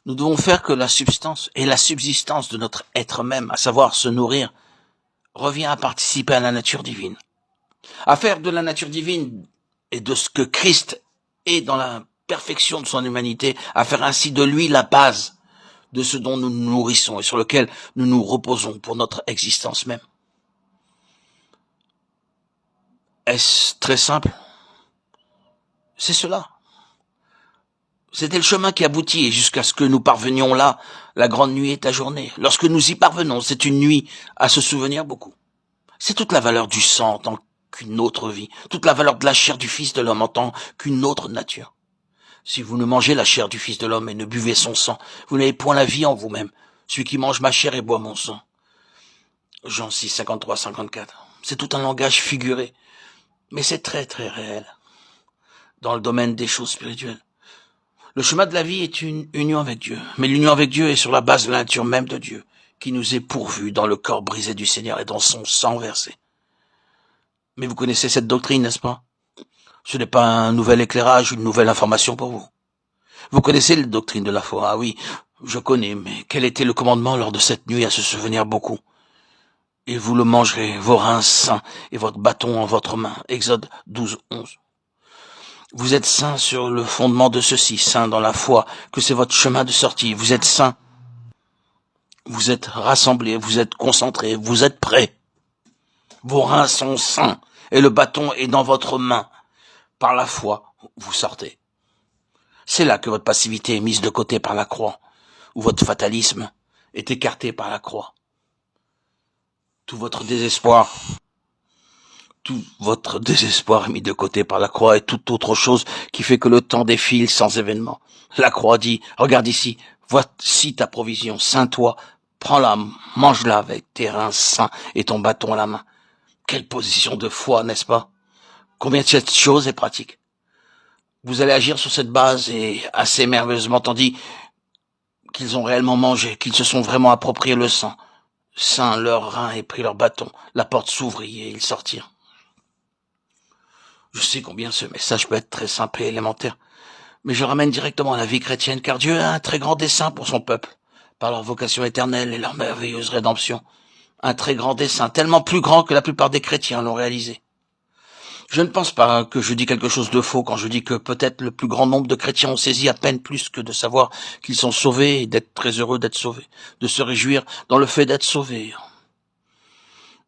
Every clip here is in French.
Nous devons faire que la substance et la subsistance de notre être même, à savoir se nourrir, revient à participer à la nature divine. À faire de la nature divine et de ce que Christ est dans la perfection de son humanité, à faire ainsi de lui la base de ce dont nous nous nourrissons et sur lequel nous nous reposons pour notre existence même. Est-ce très simple? C'est cela. C'était le chemin qui aboutit, et jusqu'à ce que nous parvenions là, la grande nuit est ajournée. Lorsque nous y parvenons, c'est une nuit à se souvenir beaucoup. C'est toute la valeur du sang en tant qu'une autre vie, toute la valeur de la chair du Fils de l'homme en tant qu'une autre nature. Si vous ne mangez la chair du Fils de l'homme et ne buvez son sang, vous n'avez point la vie en vous-même. Celui qui mange ma chair et boit mon sang. Jean 6, 53, 54. C'est tout un langage figuré, mais c'est très très réel dans le domaine des choses spirituelles. Le chemin de la vie est une union avec Dieu, mais l'union avec Dieu est sur la base de la nature même de Dieu, qui nous est pourvue dans le corps brisé du Seigneur et dans son sang versé. Mais vous connaissez cette doctrine, n'est-ce pas? Ce n'est pas un nouvel éclairage, une nouvelle information pour vous. Vous connaissez la doctrine de la foi. Ah oui, je connais, mais quel était le commandement lors de cette nuit à se souvenir beaucoup? Et vous le mangerez, vos reins sains et votre bâton en votre main. Exode 12, 11. Vous êtes saints sur le fondement de ceci, saints dans la foi, que c'est votre chemin de sortie. Vous êtes saints. Vous êtes rassemblés, vous êtes concentrés, vous êtes prêts. Vos reins sont sains et le bâton est dans votre main. Par la foi, vous sortez. C'est là que votre passivité est mise de côté par la croix, ou votre fatalisme est écarté par la croix. Tout votre désespoir est mis de côté par la croix et toute autre chose qui fait que le temps défile sans événement. La croix dit, regarde ici, voici ta provision, ceins-toi, prends-la, mange-la avec tes reins sains et ton bâton à la main. Quelle position de foi, n'est-ce pas? Combien de cette chose est pratique? Vous allez agir sur cette base et assez merveilleusement tandis qu'ils ont réellement mangé, qu'ils se sont vraiment appropriés le sang. Saint leurs reins et pris leur bâton. La porte s'ouvrit et ils sortirent. Je sais combien ce message peut être très simple et élémentaire, mais je ramène directement à la vie chrétienne, car Dieu a un très grand dessein pour son peuple, par leur vocation éternelle et leur merveilleuse rédemption. Un très grand dessein, tellement plus grand que la plupart des chrétiens l'ont réalisé. Je ne pense pas que je dis quelque chose de faux quand je dis que peut-être le plus grand nombre de chrétiens ont saisi à peine plus que de savoir qu'ils sont sauvés et d'être très heureux d'être sauvés, de se réjouir dans le fait d'être sauvés.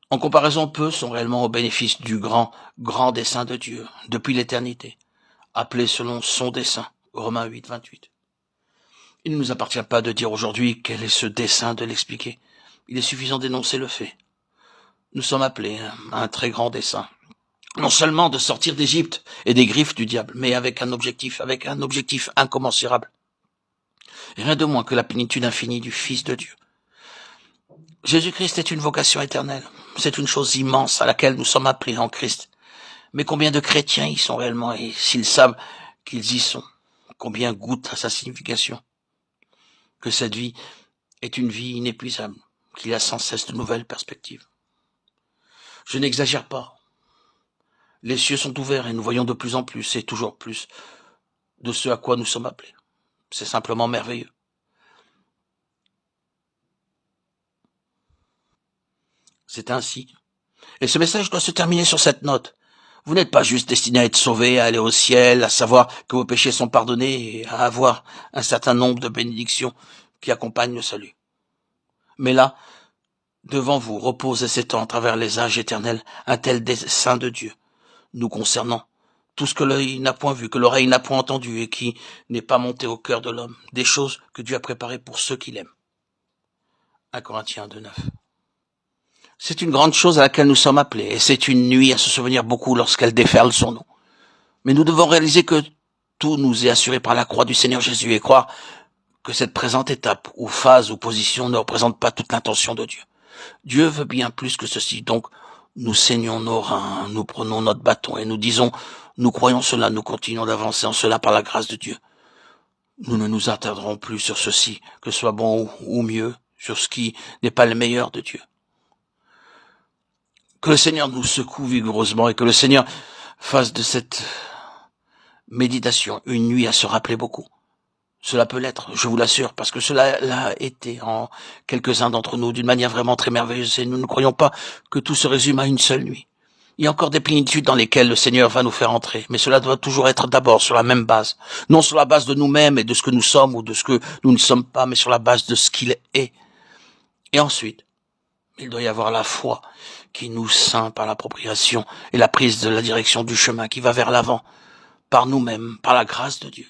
En comparaison, peu sont réellement au bénéfice du grand dessein de Dieu, depuis l'éternité, appelé selon son dessein, Romains 8, 28. Il ne nous appartient pas de dire aujourd'hui quel est ce dessein, de l'expliquer. Il est suffisant d'énoncer le fait. Nous sommes appelés à un très grand dessein. Non seulement de sortir d'Égypte et des griffes du diable, mais avec un objectif incommensurable. Rien de moins que la plénitude infinie du Fils de Dieu. Jésus-Christ est une vocation éternelle. C'est une chose immense à laquelle nous sommes appelés en Christ. Mais combien de chrétiens y sont réellement, et s'ils savent qu'ils y sont, combien goûtent à sa signification? Que cette vie est une vie inépuisable, qu'il y a sans cesse de nouvelles perspectives. Je n'exagère pas. Les cieux sont ouverts et nous voyons de plus en plus et toujours plus de ce à quoi nous sommes appelés. C'est simplement merveilleux. C'est ainsi. Et ce message doit se terminer sur cette note. Vous n'êtes pas juste destiné à être sauvé, à aller au ciel, à savoir que vos péchés sont pardonnés et à avoir un certain nombre de bénédictions qui accompagnent le salut. Mais là, devant vous repose et s'étend à travers les âges éternels un tel dessein de Dieu, nous concernant, tout ce que l'œil n'a point vu, que l'oreille n'a point entendu et qui n'est pas monté au cœur de l'homme, des choses que Dieu a préparées pour ceux qui l'aiment. 1 Corinthiens 2, 9. C'est une grande chose à laquelle nous sommes appelés, et c'est une nuit à se souvenir beaucoup lorsqu'elle déferle sur nous. Mais nous devons réaliser que tout nous est assuré par la croix du Seigneur Jésus et croire que cette présente étape, ou phase, ou position ne représente pas toute l'intention de Dieu. Dieu veut bien plus que ceci, donc nous saignons nos reins, nous prenons notre bâton et nous disons, nous croyons cela, nous continuons d'avancer en cela par la grâce de Dieu. Nous ne nous attarderons plus sur ceci, que ce soit bon ou mieux, sur ce qui n'est pas le meilleur de Dieu. Que le Seigneur nous secoue vigoureusement et que le Seigneur fasse de cette méditation une nuit à se rappeler beaucoup. Cela peut l'être, je vous l'assure, parce que cela l'a été en quelques-uns d'entre nous d'une manière vraiment très merveilleuse, et nous ne croyons pas que tout se résume à une seule nuit. Il y a encore des plénitudes dans lesquelles le Seigneur va nous faire entrer, mais cela doit toujours être d'abord sur la même base. Non sur la base de nous-mêmes et de ce que nous sommes ou de ce que nous ne sommes pas, mais sur la base de ce qu'il est. Et ensuite, il doit y avoir la foi qui nous ceint par l'appropriation et la prise de la direction du chemin qui va vers l'avant, par nous-mêmes, par la grâce de Dieu.